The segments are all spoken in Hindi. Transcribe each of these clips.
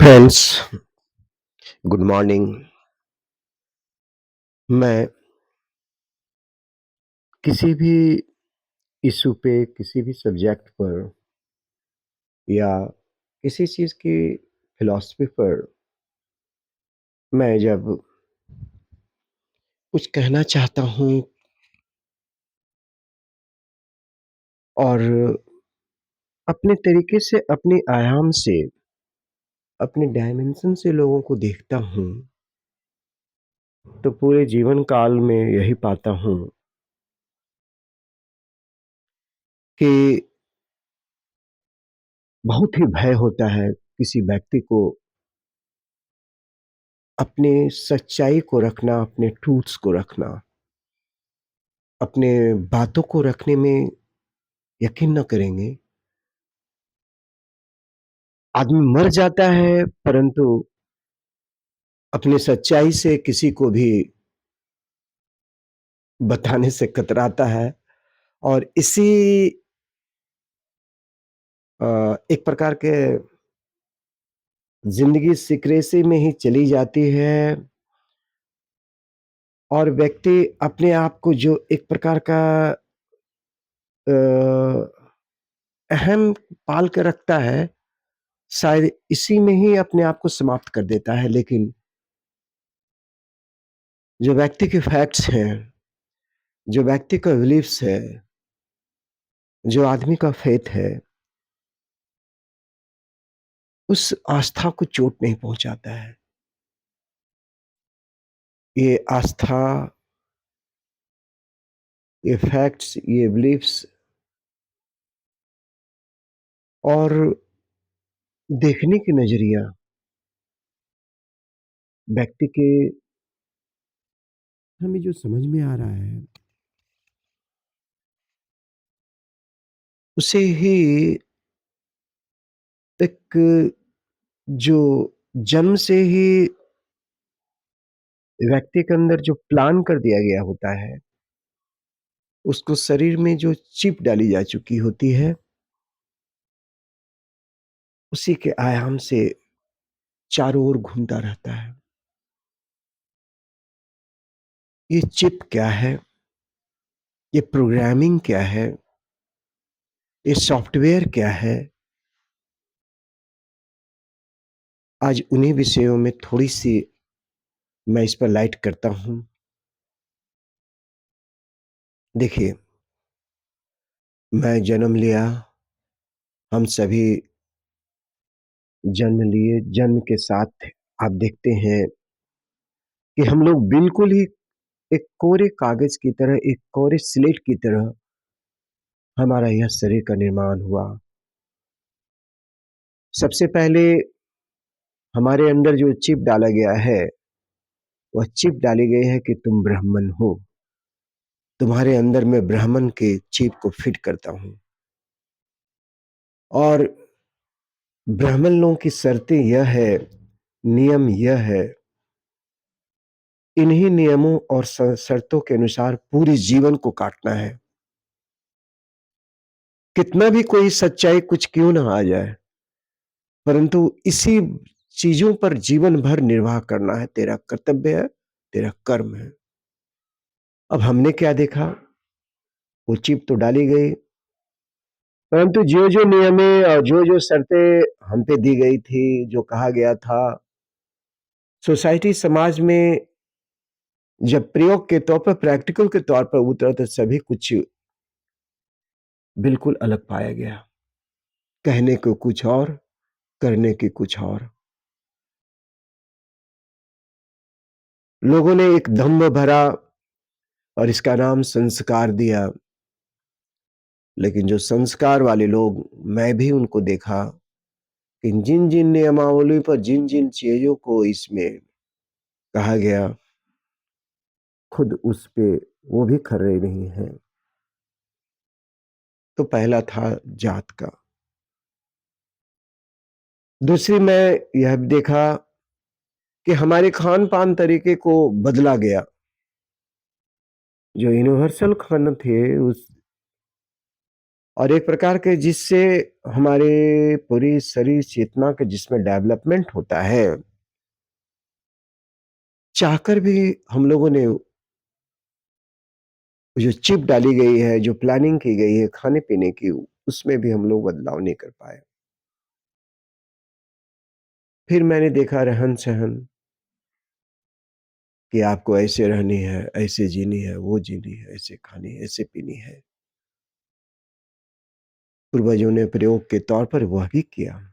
Friends, good morning. मैं किसी भी इश्यू पे, किसी भी सब्जेक्ट पर या किसी चीज़ की फिलॉसफी पर मैं जब कुछ कहना चाहता हूँ और अपने तरीके से, अपने आयाम से, अपने डायमेंशन से लोगों को देखता हूँ, तो पूरे जीवन काल में यही पाता हूँ कि बहुत ही भय होता है किसी व्यक्ति को अपने सच्चाई को रखना, अपने ट्रूथ्स को रखना, अपने बातों को रखने में यकीन न करेंगे, आदमी मर जाता है परंतु अपनी सच्चाई से किसी को भी बताने से कतराता है और इसी एक प्रकार के ज़िंदगी सिक्रेसी में ही चली जाती है और व्यक्ति अपने आप को जो एक प्रकार का अ, अहम पाल के रखता है, शायद इसी में ही अपने आप को समाप्त कर देता है। लेकिन जो व्यक्ति के फैक्ट्स हैं, जो व्यक्ति का बिलीफ्स है, जो आदमी का फेथ है, उस आस्था को चोट नहीं पहुँचाता है। ये आस्था, ये फैक्ट्स, ये बिलीफ्स और देखने की नज़रिया व्यक्ति के हमें जो समझ में आ रहा है, उसे ही एक जो जन्म से ही व्यक्ति के अंदर जो प्लान कर दिया गया होता है, उसको शरीर में जो चिप डाली जा चुकी होती है, उसी के आयाम से चारों ओर घूमता रहता है। ये चिप क्या है? ये प्रोग्रामिंग क्या है? ये सॉफ्टवेयर क्या है? आज उन्हीं विषयों में थोड़ी-सी मैं इस पर लाइट करता हूँ। देखिए, मैं जन्म लिया, हम सभी जन्म लिए, जन्म के साथ आप देखते हैं कि हम लोग बिल्कुल ही एक कोरे कागज़ की तरह, एक कोरे स्लेट की तरह हमारा यह शरीर का निर्माण हुआ। सबसे पहले हमारे अंदर जो चिप डाला गया है, वह चिप डाली गई है कि तुम ब्राह्मण हो। तुम्हारे अंदर मैं ब्राह्मण के चिप को फिट करता हूँ और ब्राह्मण लोगों की शर्तें यह है, नियम यह है, इन्हीं नियमों और शर्तों के अनुसार पूरे जीवन को काटना है। कितना भी कोई सच्चाई कुछ क्यों ना आ जाए, परंतु इसी चीज़ों पर जीवन भर निर्वाह करना है, तेरा कर्तव्य है, तेरा कर्म है। अब हमने क्या देखा, वो चिप तो डाली गई, परंतु जो-जो नियमें और जो-जो शर्तें हम पे दी गई थी, जो कहा गया था, सोसाइटी समाज में जब प्रयोग के तौर पर, प्रैक्टिकल के तौर पर उतरा तो सभी कुछ बिल्कुल अलग पाया गया। कहने को कुछ और, करने की कुछ और। लोगों ने एक दंभ भरा और इसका नाम संस्कार दिया, लेकिन जो संस्कार वाले लोग, मैं भी उनको देखा कि जिन-जिन नियमावली पर, जिन-जिन चीज़ों को इसमें कहा गया, खुद उस पे वो भी खरे नहीं हैं। तो पहला था जात का। दूसरी मैं यह भी देखा कि हमारे खान-पान तरीके को बदला गया। जो यूनिवर्सल खाना थे, उस और एक प्रकार के जिससे हमारे पूरी शरीर चेतना के जिसमें डेवलपमेंट होता है, चाहकर भी हम लोगों ने जो चिप डाली गई है, जो प्लानिंग की गई है खाने-पीने की, उसमें भी हम लोग बदलाव नहीं कर पाए। फिर मैंने देखा रहन-सहन कि आपको ऐसे रहनी है, ऐसे जीनी है, वो जीनी है, ऐसे खानी है, ऐसे पीनी है। पूर्वजों ने प्रयोग के तौर पर वह भी किया।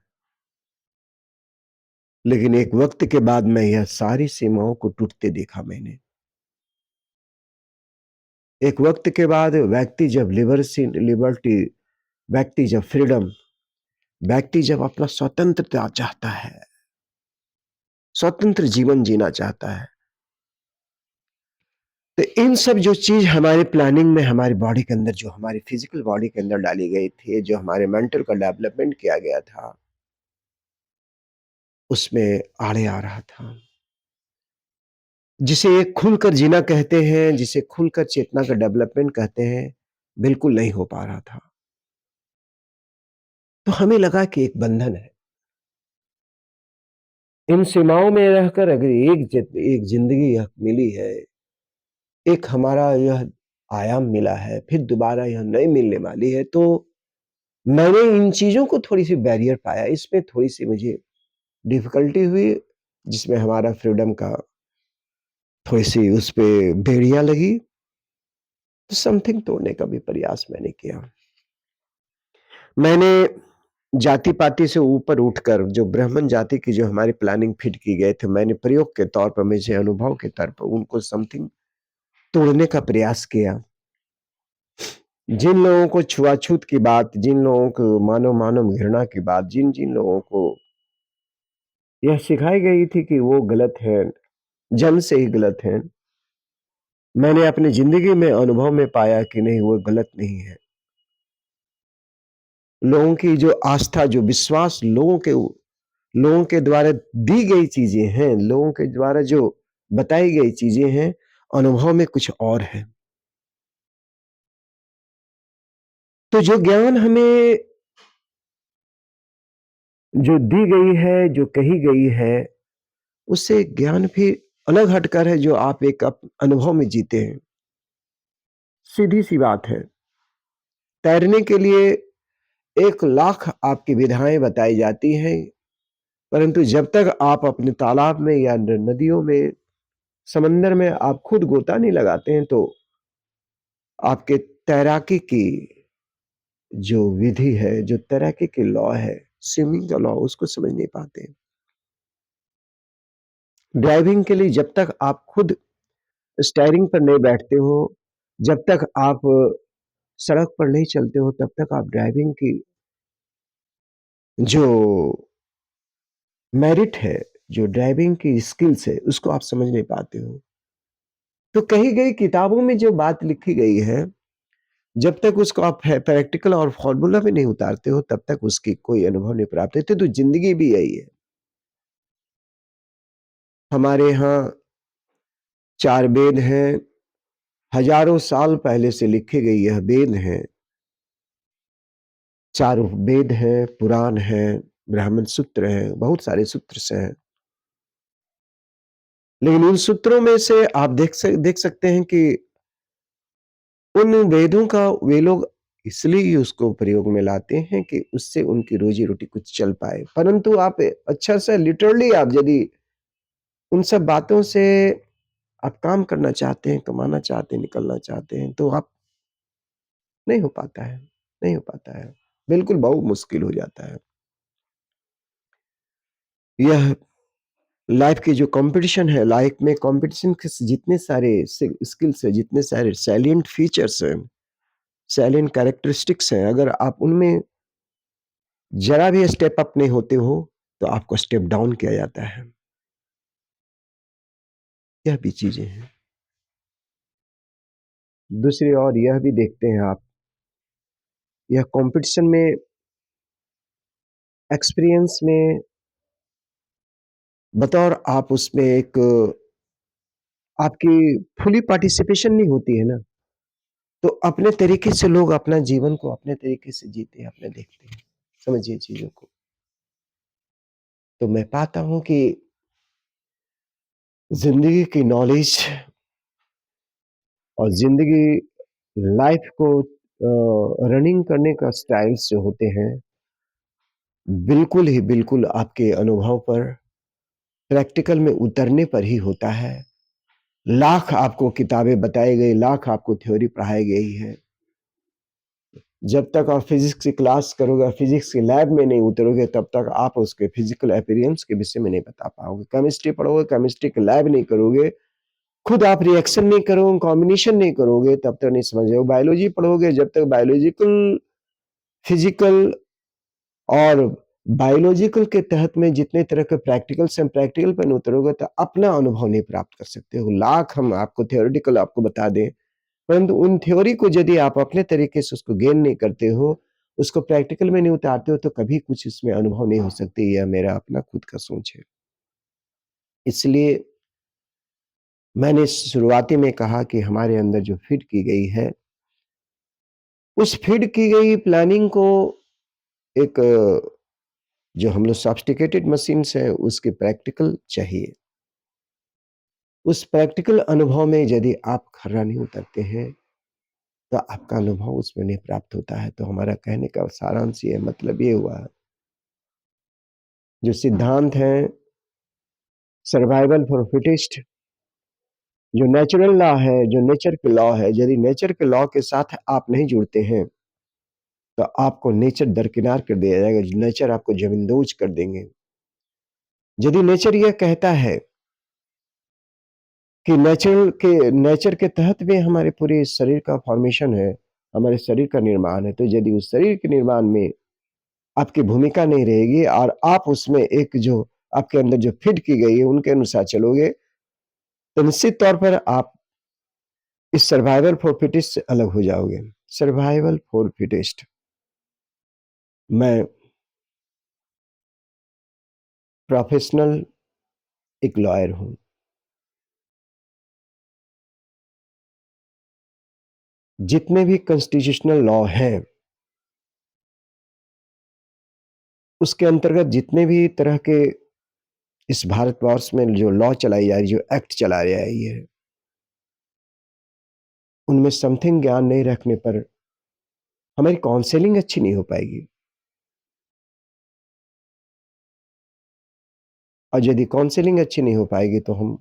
लेकिन एक वक़्त के बाद मैं यह सारी सीमाओं को टूटते देखा मैंने। एक वक़्त के बाद व्यक्ति जब लिबर्टी, व्यक्ति जब फ्रीडम, व्यक्ति जब अपना स्वतंत्रता चाहता है, स्वतंत्र जीवन जीना चाहता है, तो इन सब जो चीज़ हमारी प्लानिंग में हमारी बॉडी के अंदर जो हमारी फिज़िकल बॉडी के अंदर डाली गई थी, जो हमारे मेंटल का डेवलपमेंट किया गया था, उसमें आड़े आ रहा था। जिसे एक खुलकर जीना कहते हैं, जिसे खुलकर चेतना का डेवलपमेंट कहते हैं, बिल्कुल नहीं हो पा रहा था। तो हमें लगा कि एक बंधन है। इन सीमाओं में रहकर अगर एक ज़िंदगी यह मिली है, एक हमारा यह आयाम मिला है, फिर दोबारा यह नहीं मिलने वाली है, तो मैंने इन चीज़ों को थोड़ी-सी बैरियर पाया, इसमें थोड़ी-सी मुझे डिफ़िकल्टी हुई, जिसमें हमारा फ्रीडम का थोड़ी-सी उस पे बेड़ियाँ लगी, तो समथिंग तोड़ने का भी प्रयास मैंने किया। मैंने जाति-पाति से ऊपर उठकर जो ब्राह्मण जाति की जो हमारी प्लानिंग फिट की गए थे, मैंने प्रयोग के तौर पर, मुझे अनुभव के तौर पर उनको समथिंग तोड़ने का प्रयास किया। जिन लोगों को छुआछूत की बात, जिन लोगों को मानव-मानव घृणा की बात, जिन-जिन लोगों को यह सिखाई गई थी कि वो गलत है, जन्म से ही गलत हैं, मैंने अपनी ज़िंदगी में अनुभव में पाया कि नहीं, वो गलत नहीं है। लोगों की जो आस्था, जो विश्वास लोगों के द्वारा दी गई चीज़ें हैं, लोगों के द्वारा जो बताई गई चीज़ें हैं, अनुभव में कुछ और है। तो जो ज्ञान हमें जो दी गई है, जो कही गई है, उससे ज्ञान फिर अलग हटकर है जो आप एक अनुभव में जीते हैं। सीधी-सी बात है। तैरने के लिए 1 लाख आपकी विधाएँ बताई जाती हैं, परंतु जब तक आप अपने तालाब में या न नदियों में, समंदर में आप खुद गोता नहीं लगाते हैं, तो आपके तैराकी की जो विधि है, जो तैराकी की लॉ है, स्विमिंग का लॉ, उसको समझ नहीं पाते। ड्राइविंग के लिए जब तक आप खुद स्टीयरिंग पर नहीं बैठते हो, जब तक आप सड़क पर नहीं चलते हो, तब तक आप ड्राइविंग की जो मेरिट है, जो ड्राइविंग की स्किल्स है, उसको आप समझ नहीं पाते हो। तो कही गई किताबों में जो बात लिखी गई है, जब तक उसको आप प्रैक्टिकल और फ़ॉर्मूला में नहीं उतारते हो, तब तक उसकी कोई अनुभव नहीं प्राप्त होते। तो ज़िंदगी भी यही है। हमारे यहाँ 4 वेद हैं, हज़ारों साल पहले से लिखे गए यह वेद हैं। 4 वेद हैं, पुराण हैं, ब्राह्मण सूत्र हैं, बहुत सारे सूत्र से हैं। लेकिन उन सूत्रों में से आप देख सकते हैं कि उन वेदों का वे लोग इसलिए उसको प्रयोग में लाते हैं कि उससे उनकी रोज़ी-रोटी कुछ चल पाए। परंतु आप अच्छा सा लिटरली आप यदि उन सब बातों से आप काम करना चाहते हैं, कमाना चाहते हैं, निकलना चाहते हैं, तो आप नहीं हो पाता है, नहीं हो पाता है। बिल्कुल बहुत मुश्किल हो जाता है। यह लाइफ़ की जो कॉम्पिटिशन है, लाइफ़ में कॉम्पिटिशन के जितने सारे स्किल्स हैं, जितने सारे सैलिएंट फीचर्स हैं, सैलिएंट कैरेक्टरिस्टिक्स हैं, अगर आप उनमें ज़रा भी स्टेप अप नहीं होते हो, तो आपको स्टेप डाउन किया जाता है। यह भी चीज़ें हैं। दूसरी ओर यह भी देखते हैं आप, यह कॉम्पिटिशन में, एक्सपीरियंस में, बतौर आप उसमें एक आपकी फुली पार्टिसिपेशन नहीं होती है ना, तो अपने तरीके से लोग अपना जीवन को अपने तरीके से जीते हैं, अपने देखते हैं। समझिए चीज़ों को। तो मैं पाता हूँ कि ज़िंदगी की नॉलेज और ज़िंदगी लाइफ़ को रनिंग करने का स्टाइल्स जो होते हैं, बिल्कुल ही बिल्कुल आपके अनुभव पर, प्रैक्टिकल में उतरने पर ही होता है। लाख आपको किताबें बताई गई, लाख आपको थ्योरी पढ़ाई गई है। जब तक आप फिज़िक्स की क्लास करोगे, फिज़िक्स की लैब में नहीं उतरोगे, तब तक आप उसके फिज़िकल अपीयरेंस के विषय में नहीं बता पाओगे। केमिस्ट्री पढ़ोगे, केमिस्ट्री की लैब नहीं करोगे, खुद आप रिएक्शन नहीं करोगे, कॉम्बिनेशन नहीं करोगे, तब तक नहीं समझोगे। बायोलॉजी पढ़ोगे, जब तक बायोलॉजिकल, फिज़िकल और बायोलॉजिकल के तहत में जितने तरह के प्रैक्टिकल्स हैं, प्रैक्टिकल पे नहीं उतरोगे, तो अपना अनुभव नहीं प्राप्त कर सकते हो। लाख हम आपको थ्योरेटिकल आपको बता दें, परंतु उन थ्योरी को यदि आप अपने तरीके से उसको गेन नहीं करते हो, उसको प्रैक्टिकल में नहीं उतारते हो, तो कभी कुछ इसमें अनुभव नहीं हो सकती। यह मेरा अपना खुद का सोच है। इसलिए मैंने शुरुआती में कहा कि हमारे अंदर जो फ़ीड की गई है, उस फ़ीड की गई प्लानिंग को एक जो हम लोग सोफ़िस्टिकेटेड मशीन्स हैं, उसके प्रैक्टिकल चाहिए। उस प्रैक्टिकल अनुभव में यदि आप खरा नहीं उतरते हैं, तो आपका अनुभव उसमें नहीं प्राप्त होता है। तो हमारा कहने का सारांश ये मतलब ये हुआ, जो सिद्धांत हैं सर्वाइवल फॉर फिटेस्ट, जो नेचुरल लॉ है, जो नेचर के लॉ है, यदि नेचर के लॉ के साथ आप नहीं जुड़ते हैं, तो आपको नेचर दरकिनार कर दिया जाएगा, नेचर आपको ज़मींदोज़ कर देंगे। यदि नेचर ये कहता है कि नेचर के तहत भी हमारे पूरे शरीर का फ़ॉर्मेशन है, हमारे शरीर का निर्माण है, तो यदि उस शरीर के निर्माण में आपकी भूमिका नहीं रहेगी और आप उसमें एक जो आपके अंदर जो फ़ीड की गई है, उनके अनुसार चलोगे, तो निश्चित तौर पर आप इस सर्वाइवल फॉर फिटेस्ट से अलग हो जाओगे। Survival for fittest. मैं प्रोफ़ेशनल एक लॉयर हूँ। जितने भी कॉन्स्टिट्यूशनल लॉ हैं, उसके अंतर्गत जितने भी तरह के इस भारतवर्ष में जो लॉ चलाई जा रही है, जो एक्ट चलाई जा रही है, उनमें समथिंग ज्ञान नहीं रखने पर हमारी काउंसलिंग अच्छी नहीं हो पाएगी। और यदि काउंसलिंग अच्छी नहीं हो पाएगी, तो हम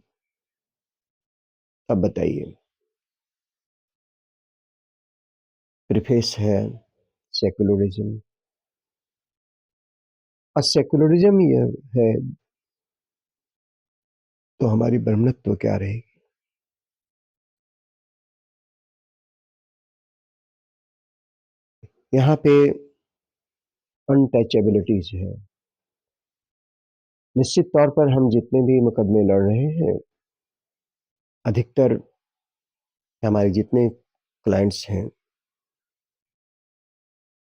अब बताइए। प्रीफेस है सेक्युलरिज़्म, और सेक्युलरिज़्म ये है, तो हमारी ब्रह्मत्व क्या रहेगी? यहाँ पे अनटचेबिलिटीज़ है। निश्चित तौर पर हम जितने भी मुकदमे लड़ रहे हैं, अधिकतर हमारे जितने क्लाइंट्स हैं,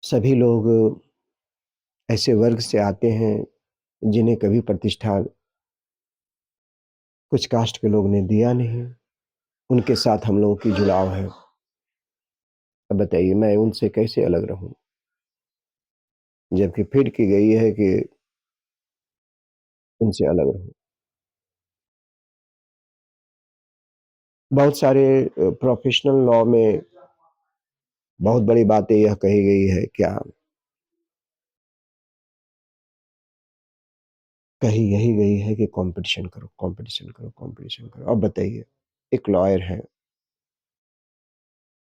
सभी लोग ऐसे वर्ग से आते हैं, जिन्हें कभी प्रतिष्ठा कुछ कास्ट के लोग ने दिया नहीं। उनके साथ हम लोगों की जुड़ाव है। अब बताइए मैं उनसे कैसे अलग रहूँ? जबकि फ़ीड की गई है कि उनसे अलग रहूँ। बहुत सारे प्रोफ़ेशनल लॉ में बहुत बड़ी बातें यह कही गई है क्या? कही यही गई है कि कॉम्पिटिशन करो, कॉम्पिटिशन करो, कॉम्पिटिशन करो। अब बताइए, एक लॉयर है,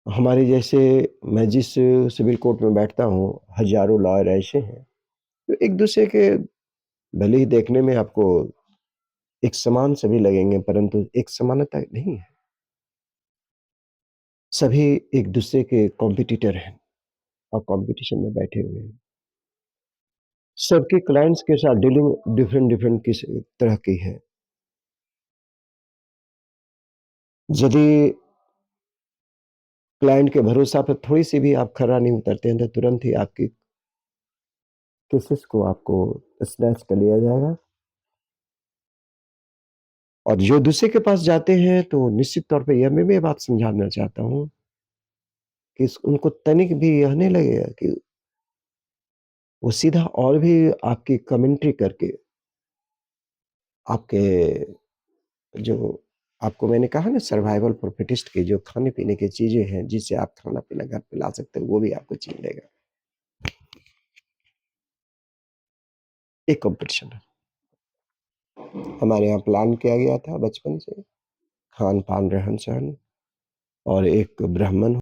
हमारे जैसे मैं जिस सिविल कोर्ट में बैठता हूँ, हज़ारों लॉयर ऐसे हैं, तो एक-दूसरे के भले ही देखने में आपको एक समान सभी लगेंगे, परंतु एक समानता नहीं है। सभी एक-दूसरे के कॉम्पिटिटर हैं और कॉम्पिटिशन में बैठे हुए हैं। सबके क्लाइंट्स के साथ डीलिंग डिफरेंट-डिफरेंट किस तरह की है। यदि क्लाइंट के भरोसा पे थोड़ी-सी भी आप खरा नहीं उतरते हैं, तो तुरंत ही आपकी केसेस को आपको स्नैच कर लिया जाएगा। और जो दूसरे के पास जाते हैं, तो निश्चित तौर पे यह मैं भी ये बात समझाना चाहता हूँ कि स उनको तनिक भी यह नहीं लगेगा कि वो सीधा और भी आपकी कमेंट्री करके आपके जो आपको मैंने कहा ना सर्वाइवल फॉर फिटेस्ट की जो खाने-पीने की चीज़ें हैं, जिससे आप खाना-पीना घर पे ला सकते हो, वो भी आपको छीन लेगा। एक कॉम्पिटिशन है। हमारे यहाँ प्लान किया गया था बचपन से, खान-पान, रहन-सहन और एक ब्राह्मण